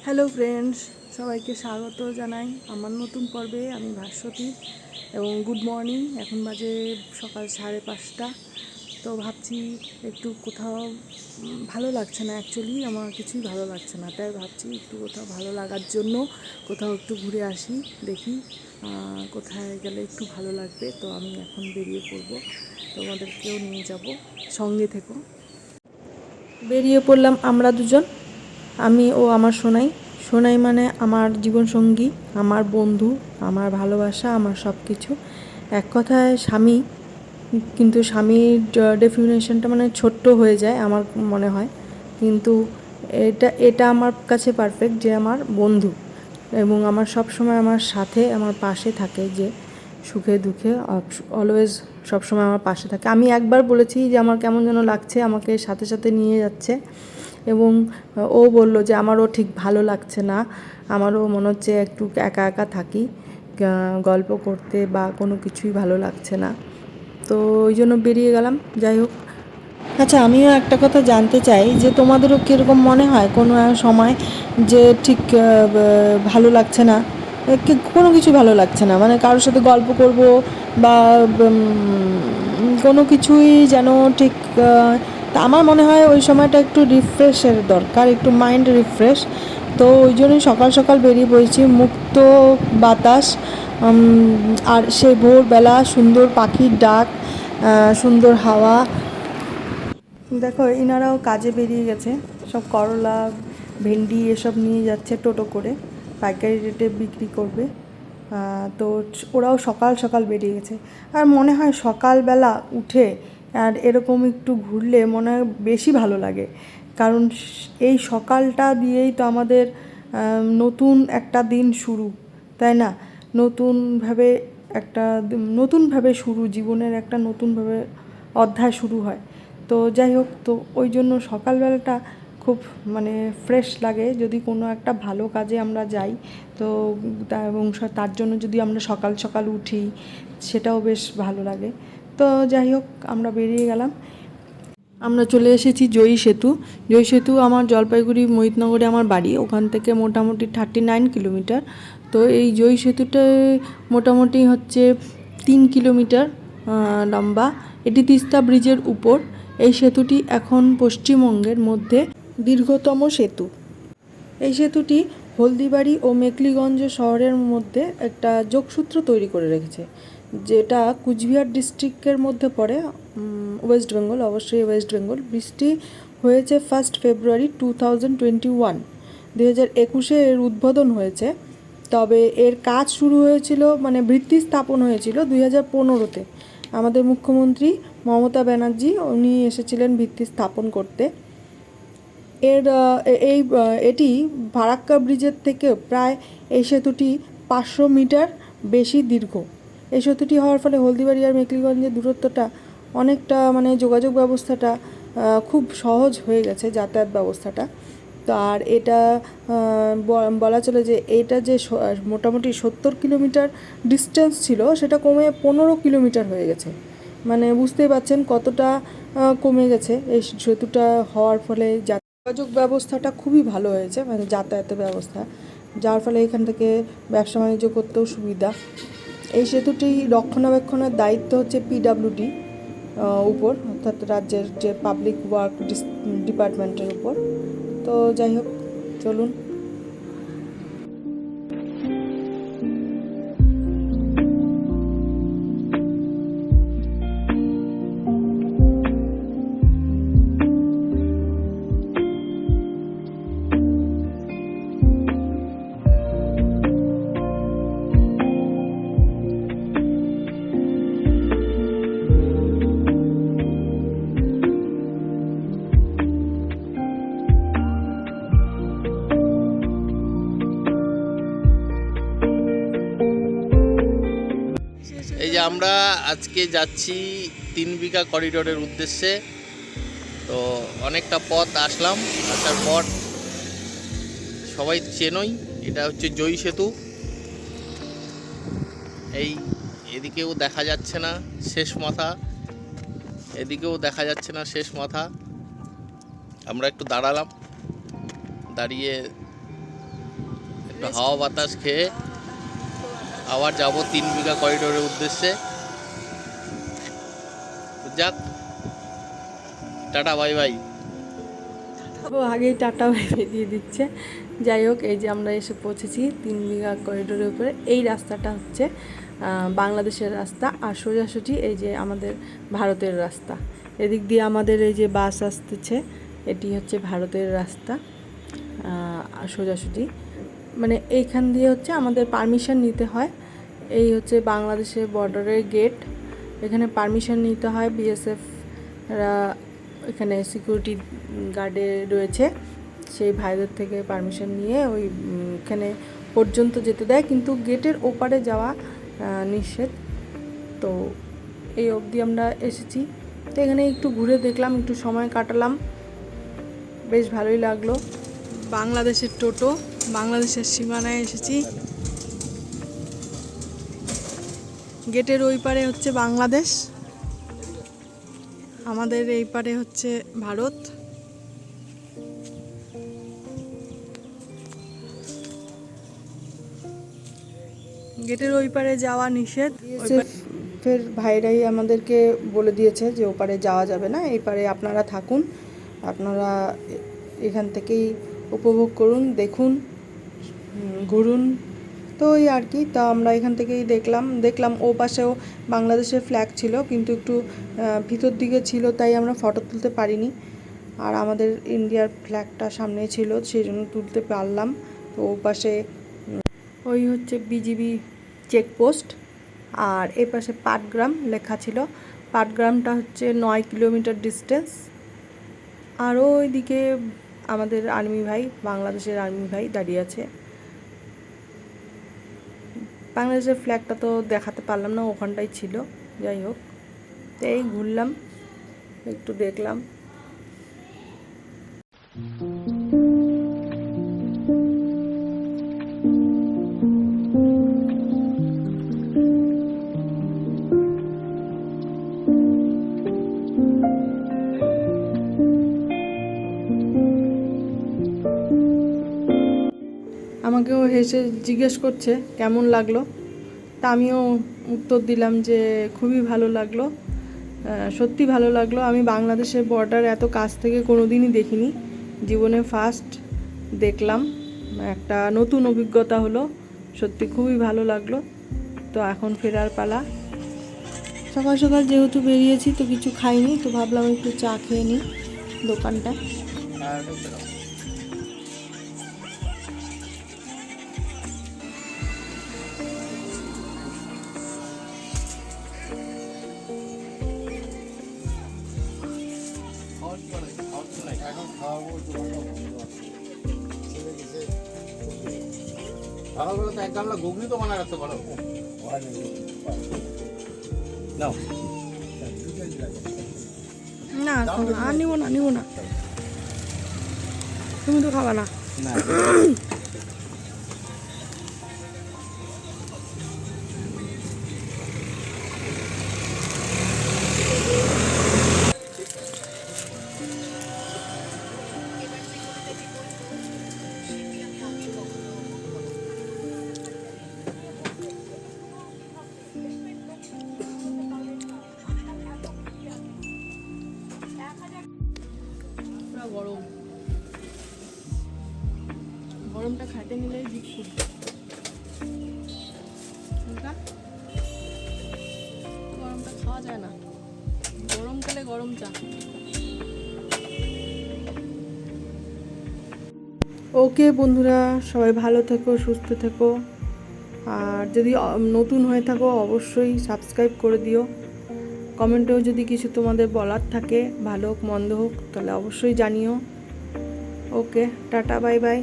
Hello friends, সবাইকে স্বাগত জানাই আমার নতুন পর্বে। আমি ভাস্বতী এবং গুড মর্নিং। এখন বাজে সকাল 5:30। তো ভাবছি একটু কোথাও ভালো লাগছে না, অ্যাকচুয়ালি আমার কিছুই ভালো লাগছে না, তাই ভাবছি একটু কোথাও ভালো লাগার জন্য কোথাও একটু ঘুরে আসি, দেখি কোথায় গেলে একটু ভালো লাগবে। তো আমি এখন বেরিয়ে পড়বো, তোমাদেরকেও নিয়ে যাব, সঙ্গে থেকো। বেরিয়ে পড়লাম আমরা দুজন, আমি ও আমার সোনাই। সোনাই মানে আমার জীবনসঙ্গী, আমার বন্ধু, আমার ভালোবাসা, আমার সব কিছু। এক কথায় স্বামী, কিন্তু স্বামীর ডেফিনেশনটা মানে ছোট্ট হয়ে যায় আমার মনে হয়, কিন্তু এটা এটা আমার কাছে পারফেক্ট, যে আমার বন্ধু এবং আমার সব সময় আমার সাথে, আমার পাশে থাকে, যে সুখে দুঃখে অলওয়েজ সবসময় আমার পাশে থাকে। আমি একবার বলেছি যে আমার কেমন যেন লাগছে, আমাকে সাথে সাথে নিয়ে যাচ্ছে, এবং ও বলল যে আমারও ঠিক ভালো লাগছে না, আমারও মনে হচ্ছে একটু একা একা থাকি, গল্প করতে বা কোনো কিছুই ভালো লাগছে না। তো ওই জন্য বেরিয়ে গেলাম। যাই হোক, আচ্ছা, আমিও একটা কথা জানতে চাই যে তোমাদেরও কীরকম মনে হয় কোনো সময় যে ঠিক ভালো লাগছে না, কোনো কিছু ভালো লাগছে না, মানে কারোর সাথে গল্প করব বা কোনো কিছুই যেন ঠিক তা আমার মনে হয় ওই সময়টা একটু রিফ্রেশের দরকার, একটু মাইন্ড রিফ্রেশ। তো ওই জন্যই সকাল সকাল বেরিয়ে পড়েছি, মুক্ত বাতাস, আর সে ভোরবেলা সুন্দর পাখির ডাক, সুন্দর হাওয়া। দেখো, ইনারাও কাজে বেরিয়ে গেছে, সব করলা ভেন্ডি এসব নিয়ে যাচ্ছে টোটো করে, পাইকারি রেটে বিক্রি করবে। তো ওরাও সকাল সকাল বেরিয়ে গেছে। আর মনে হয় সকালবেলা উঠে আর এরকম একটু ঘুরলে মনে হয় বেশি ভালো লাগে, কারণ এই সকালটা দিয়েই তো আমাদের নতুন একটা দিন শুরু, তাই না? নতুনভাবে একটা নতুনভাবে শুরু, জীবনের একটা নতুনভাবে অধ্যায় শুরু হয়। তো যাই হোক, তো ওই জন্য সকালবেলাটা খুব মানে ফ্রেশ লাগে, যদি কোনো একটা ভালো কাজে আমরা যাই তো এবং তার জন্য যদি আমরা সকাল সকাল উঠি, সেটাও বেশ ভালো লাগে। তো যাই হোক, আমরা বেরিয়ে গেলাম। আমরা চলে এসেছি জয়ী সেতু। জয়ী সেতু আমার জলপাইগুড়ি মোহিতনগরে আমার বাড়ি, ওখান থেকে মোটামুটি 39 কিলোমিটার। তো এই জয়ী সেতুটা মোটামুটি হচ্ছে 3 কিলোমিটার লম্বা। এটি তিস্তা ব্রিজের উপর। এই সেতুটি এখন পশ্চিমবঙ্গের মধ্যে দীর্ঘতম সেতু। এই সেতুটি হলদিবাড়ি ও মেখলিগঞ্জ শহরের মধ্যে একটা যোগসূত্র তৈরি করে রেখেছে, যেটা কুচবিহার ডিস্ট্রিক্টের মধ্যে পড়ে, ওয়েস্ট বেঙ্গল, অবশ্যই ওয়েস্ট বেঙ্গল। বৃষ্টি হয়েছে 1 ফেব্রুয়ারি 2021, 2021 এর উদ্বোধন হয়েছে। তবে এর কাজ শুরু হয়েছিল, মানে ভিত্তি স্থাপন হয়েছিল 2015-তে। আমাদের মুখ্যমন্ত্রী মমতা ব্যানার্জি উনি এসেছিলেন ভিত্তি স্থাপন করতে। এটি ফারাক্কা ব্রিজের থেকে প্রায়, এই সেতুটি 500 মিটার বেশি দীর্ঘ। এই সেতুটি হওয়ার ফলে হলদিবাড়ি আর মেখলিগঞ্জের দূরত্বটা অনেকটা, মানে যোগাযোগ ব্যবস্থাটা খুব সহজ হয়ে গেছে, যাতায়াত ব্যবস্থাটা। তো আর এটা বলা চলে যে এটা যে মোটামুটি 70 কিলোমিটার ডিস্টেন্স ছিল, সেটা কমে 15 কিলোমিটার হয়ে গেছে। মানে বুঝতেই পারছেন কতটা কমে গেছে এই সেতুটা হওয়ার ফলে। যোগাযোগ ব্যবস্থাটা খুবই ভালো হয়েছে, মানে যাতায়াতের ব্যবস্থা, যার ফলে এখান থেকে ব্যবসা বাণিজ্য করতেও সুবিধা। এই সেতুটি রক্ষণাবেক্ষণের দায়িত্ব হচ্ছে পিডাব্লিউডি উপর, অর্থাৎ রাজ্যের যে পাবলিক ওয়ার্ক ডিপার্টমেন্টের উপর। তো যাই হোক, চলুন। এই যে আমরা আজকে যাচ্ছি 3 বিঘা করিডোরের উদ্দেশ্যে। তো অনেকটা পথ আসলাম, আসার পর সবাই চেনই, এটা হচ্ছে জয়ী সেতু। এই এদিকেও দেখা যাচ্ছে না শেষ মাথা, এদিকেও দেখা যাচ্ছে না শেষ মাথা। আমরা একটু দাঁড়ালাম, দাঁড়িয়ে একটু হাওয়া বাতাস খেয়ে আবার যাব 3 বিঘা করিডোরের উদ্দেশ্যে। যাক, টাটা বাই বাই। ও আগেই টাটা বাইরে দিয়ে দিচ্ছে। যাই হোক, এই যে আমরা এসে পৌঁছেছি 3 বিঘা করিডোরের উপরে। এই রাস্তাটা হচ্ছে বাংলাদেশের রাস্তা, আর সোজাসুজি এই যে আমাদের ভারতের রাস্তা। এদিক দিয়ে আমাদের এই যে বাস আসতেছে, এটি হচ্ছে ভারতের রাস্তা। সোজাসুজি মানে এইখান দিয়ে হচ্ছে আমাদের পারমিশন নিতে হয়। এই হচ্ছে বাংলাদেশের বর্ডারের গেট, এখানে পারমিশন নিতে হয়। বিএসএফরা এখানে সিকিউরিটি গার্ডে রয়েছে, সেই ভাইদের থেকে পারমিশন নিয়ে ওইখানে পর্যন্ত যেতে দেয়, কিন্তু গেটের ওপারে যাওয়া নিষেধ। তো এই অবধি আমরা এসেছি। তো এখানে একটু ঘুরে দেখলাম, একটু সময় কাটালাম, বেশ ভালোই লাগলো। বাংলাদেশের টোটো, বাংলাদেশের সীমানায় এসেছি। গেটের ওই পারে হচ্ছে বাংলাদেশ, আমাদের এই পারে হচ্ছে ভারত। গেটের ওই পারে যাওয়া নিষেধ। ফের ভাইরাই আমাদেরকে বলে দিয়েছে যে ওপারে যাওয়া যাবে না, এই পারে আপনারা থাকুন, আপনারা এখান থেকেই উপভোগ করুন, দেখুন, ঘুরুন। তো ওই আর কি। তা আমরা এখান থেকেই দেখলাম ও পাশেও বাংলাদেশের ফ্ল্যাগ ছিল, কিন্তু একটু ভিতর দিকে ছিল, তাই আমরা ফটো তুলতে পারিনি। আর আমাদের ইন্ডিয়ার ফ্ল্যাগটা সামনে ছিল, সেই জন্য তুলতে পারলাম। তো ও পাশে ওই হচ্ছে বিজিবি চেকপোস্ট, আর এ পাশে পাটগ্রাম লেখা ছিল। পাটগ্রামটা হচ্ছে 9 কিলোমিটার ডিস্টেন্স। আর ওইদিকে আমাদের আর্মি ভাই, বাংলাদেশের আর্মি ভাই দাঁড়িয়ে আছে। বাংলাদেশের ফ্ল্যাগটা তো দেখাতে পারলাম না, ওখানটাই ছিল। যাই হোক, তো এই ঘুরলাম, একটু দেখলাম। আমাকেও হেসে জিজ্ঞেস করছে কেমন লাগলো, তা আমিও উত্তর দিলাম যে খুবই ভালো লাগলো, সত্যি ভালো লাগলো। আমি বাংলাদেশের বর্ডার এত কাছ থেকে কোনো দিনই দেখিনি, জীবনে ফার্স্ট দেখলাম, একটা নতুন অভিজ্ঞতা হলো, সত্যি খুবই ভালো লাগলো। তো এখন ফেরার পালা। সকাল সকাল যেহেতু বেরিয়েছি তো কিছু খাইনি, তো ভাবলাম একটু চা খেয়ে নিই দোকানটায়। সকালবেলা তো এক গামলা ঘুগনি তো বানায় রাখতে পারো। নাও। না আর নিব না, তুমি তো খাবা না। গরম, গরমটা খাইতে নিলেই জিভ ফুটবে। গরমটা খাওয়া যায় না, গরমকালে গরম চা। ওকে বন্ধুরা, সবাই ভালো থেকো, সুস্থ থেকো, আর যদি নতুন হয়ে থাকো অবশ্যই সাবস্ক্রাইব করে দিও। কমেন্টেও যদি কিছু তোমাদের বলার থাকে, ভালো হোক মন্দ হোক, তাহলে অবশ্যই জানিও। ওকে, টাটা বাই বাই।